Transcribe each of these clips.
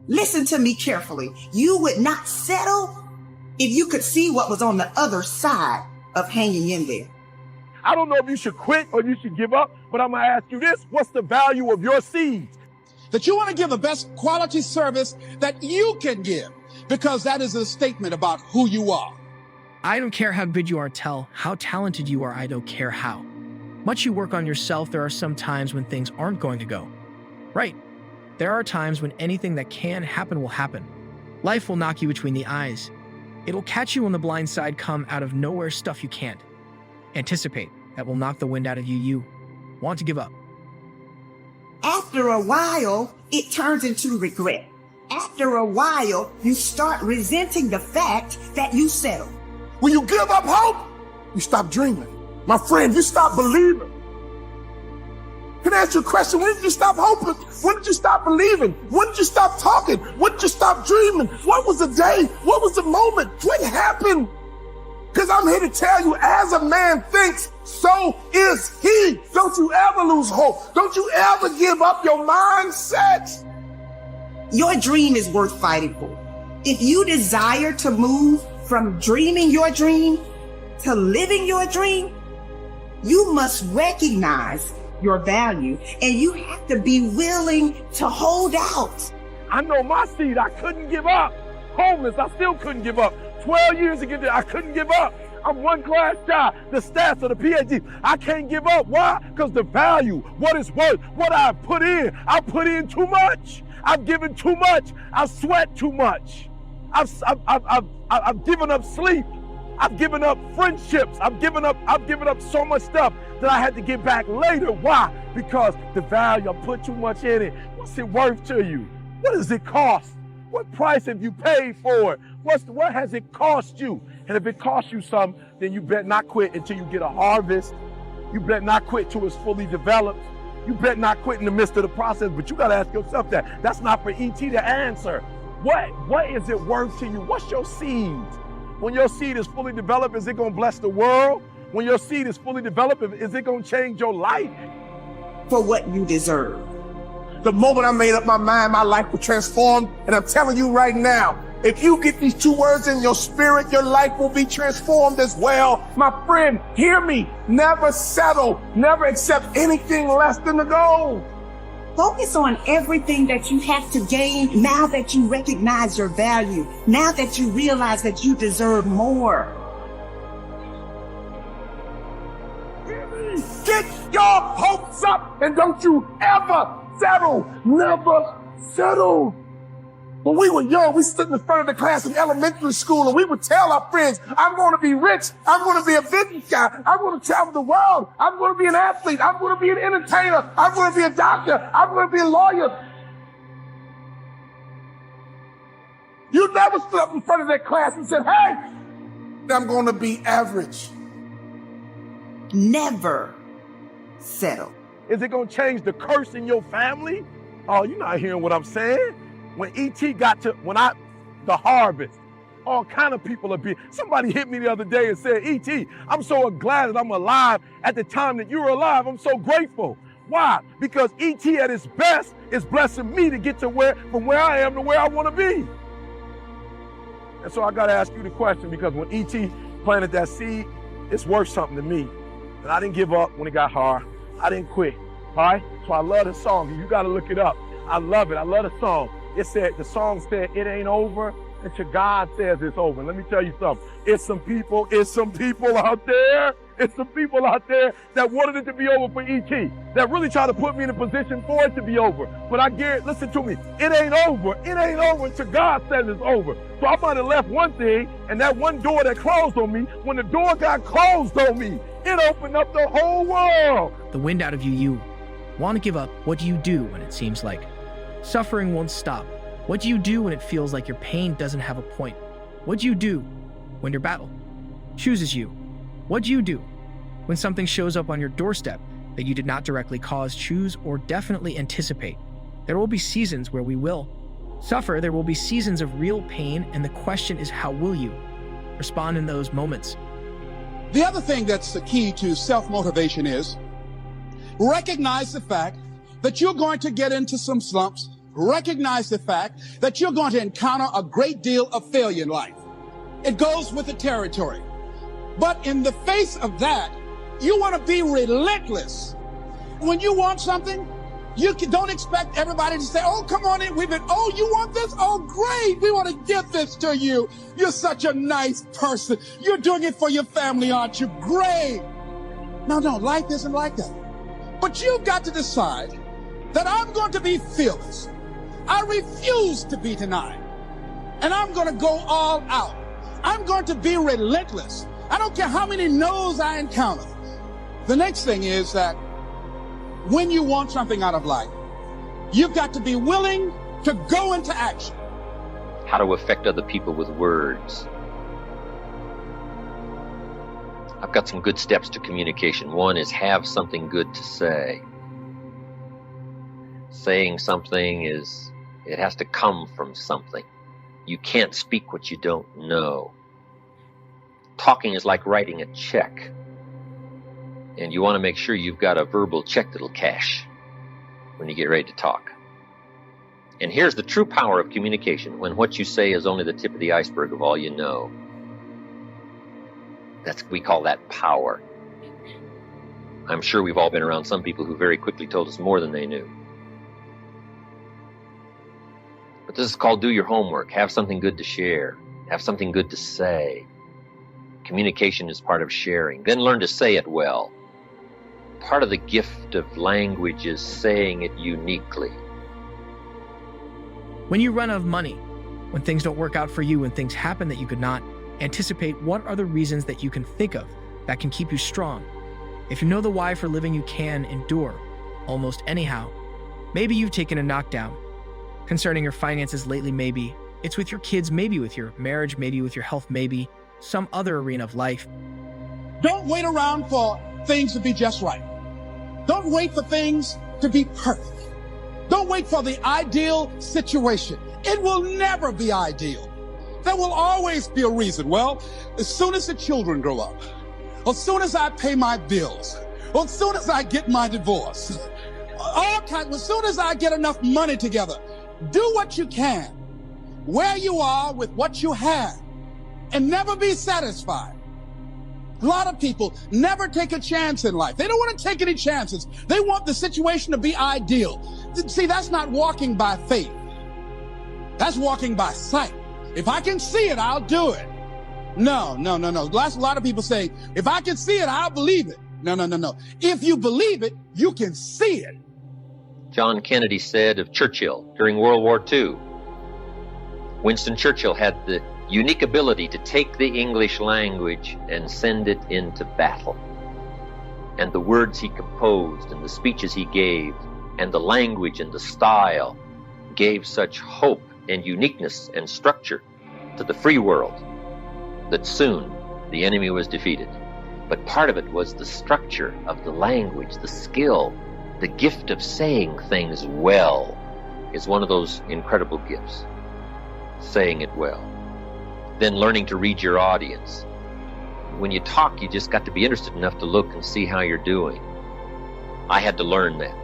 Listen to me carefully. You would not settle if you could see what was on the other side of hanging in there. I don't know if you should quit or you should give up, but I'm going to ask you this. What's the value of your seeds? That you want to give the best quality service that you can give, because that is a statement about who you are. I don't care how good you are, how talented you are, I don't care how much you work on yourself. There are some times when things aren't going to go right. There are times when anything that can happen will happen. Life will knock you between the eyes. It will catch you on the blind side, come out of nowhere stuff you can't anticipate that will knock the wind out of you. You want to give up. After a while, it turns into regret. After a while, you start resenting the fact that you settled. When you give up hope, you stop dreaming. My friend, you stop believing. Can I ask you a question? When did you stop hoping? When did you stop believing? When did you stop talking? When did you stop dreaming? What was the day? What was the moment? What happened? Because I'm here to tell you, as a man thinks, so is he. Don't you ever lose hope. Don't you ever give up your mindset. Your dream is worth fighting for. If you desire to move from dreaming your dream to living your dream, you must recognize your value, and you have to be willing to hold out. I know my seed. I couldn't give up. Homeless, I still couldn't give up. 12 years to get there, I couldn't give up. I'm one class shy, the stats of the PhD. I can't give up. Why? Because the value, what it's worth, what I put in too much. I've given too much. I've sweat too much. I've given up sleep. I've given up friendships. I've given up so much stuff that I had to get back later. Why? Because the value, I put too much in it. What's it worth to you? What does it cost? What price have you paid for it? What has it cost you? And if it costs you something, then you better not quit until you get a harvest. You better not quit till it's fully developed. You better not quit in the midst of the process, but you gotta ask yourself that. That's not for ET to answer. What is it worth to you? What's your seed? When your seed is fully developed, is it gonna bless the world? When your seed is fully developed, is it gonna change your life? For what you deserve. The moment I made up my mind, my life was transformed. And I'm telling you right now, if you get these two words in your spirit, your life will be transformed as well. My friend, hear me. Never settle. Never accept anything less than the goal. Focus on everything that you have to gain now that you recognize your value, now that you realize that you deserve more. Get your hopes up and don't you ever settle. Never settle. When we were young, we stood in front of the class in elementary school and we would tell our friends, I'm going to be rich. I'm going to be a business guy. I'm going to travel the world. I'm going to be an athlete. I'm going to be an entertainer. I'm going to be a doctor. I'm going to be a lawyer. You never stood up in front of that class and said, hey, I'm going to be average. Never settle. Is it going to change the curse in your family? Oh, you're not hearing what I'm saying. When E.T. got to, the harvest, all kind of people are being, somebody hit me the other day and said, E.T., I'm so glad that I'm alive at the time that you were alive. I'm so grateful. Why? Because E.T. at his best is blessing me to get to from where I am to where I want to be. And so I got to ask you the question, because when E.T. planted that seed, it's worth something to me. And I didn't give up when it got hard. I didn't quit, all right? So I love the song. You got to look it up. I love it. I love the song. The song said, it ain't over until God says it's over. Let me tell you something. It's some people out there. It's some people out there that wanted it to be over for E.T. that really tried to put me in a position for it to be over. But listen to me. It ain't over. It ain't over until God says it's over. So I might have left one thing, and that one door that closed on me, when the door got closed on me, it opened up the whole world. The wind out of you want to give up. What do you do when it seems like suffering won't stop? What do you do when it feels like your pain doesn't have a point? What do you do when your battle chooses you? What do you do when something shows up on your doorstep that you did not directly cause, choose, or definitely anticipate? There will be seasons where we will suffer. There will be seasons of real pain, and the question is, how will you respond in those moments? The other thing that's the key to self-motivation is recognize the fact that you're going to get into some slumps. recognize the fact that you're going to encounter a great deal of failure in life. It goes with the territory. But in the face of that, you want to be relentless. When you want something, don't expect everybody to say, oh, come on in. Oh, you want this? Oh, great. We want to give this to you. You're such a nice person. You're doing it for your family, aren't you? Great. No, life isn't like that. But you've got to decide that I'm going to be fearless. I refuse to be denied. And I'm going to go all out. I'm going to be relentless. I don't care how many no's I encounter. The next thing is that when you want something out of life, you've got to be willing to go into action. How to affect other people with words. I've got some good steps to communication. One is have something good to say. Saying something it has to come from something. You can't speak what you don't know. Talking is like writing a check. And you want to make sure you've got a verbal check that'll cash when you get ready to talk. And here's the true power of communication, when what you say is only the tip of the iceberg of all you know. We call that power. I'm sure we've all been around some people who very quickly told us more than they knew. But this is called do your homework. Have something good to share. Have something good to say. Communication is part of sharing. Then learn to say it well. Part of the gift of language is saying it uniquely. When you run out of money, when things don't work out for you, when things happen that you could not anticipate, what are the reasons that you can think of that can keep you strong? If you know the why for living, you can endure almost anyhow. Maybe you've taken a knockdown concerning your finances lately. Maybe it's with your kids, maybe with your marriage, maybe with your health, maybe some other arena of life. Don't wait around for things to be just right. Don't wait for things to be perfect. Don't wait for the ideal situation. It will never be ideal. There will always be a reason. Well, as soon as the children grow up, or as soon as I pay my bills, or as soon as I get my divorce, as soon as I get enough money together, do what you can, where you are with what you have, and never be satisfied. A lot of people never take a chance in life. They don't want to take any chances. They want the situation to be ideal. See, that's not walking by faith. That's walking by sight. If I can see it, I'll do it. No. A lot of people say, if I can see it, I'll believe it. No. If you believe it, you can see it. John Kennedy said of Churchill during World War II, Winston Churchill had the unique ability to take the English language and send it into battle. And the words he composed and the speeches he gave and the language and the style gave such hope and uniqueness and structure to the free world that soon the enemy was defeated. But part of it was the structure of the language, the skill, the gift of saying things well is one of those incredible gifts. Saying it well. Then learning to read your audience. When you talk, you just got to be interested enough to look and see how you're doing. I had to learn that.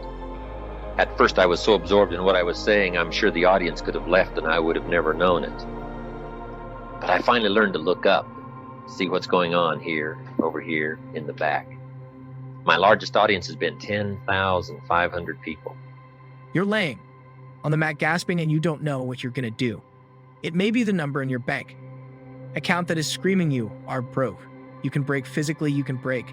At first, I was so absorbed in what I was saying, I'm sure the audience could have left and I would have never known it. But I finally learned to look up, see what's going on here, over here, in the back. My largest audience has been 10,500 people. You're laying on the mat gasping and you don't know what you're going to do. It may be the number in your bank account that is screaming you are broke. You can break physically, you can break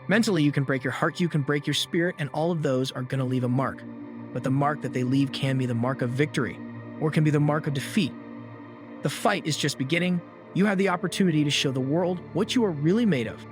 mentally, you can break your heart, you can break your spirit, and all of those are going to leave a mark. But the mark that they leave can be the mark of victory or can be the mark of defeat. The fight is just beginning. You have the opportunity to show the world what you are really made of.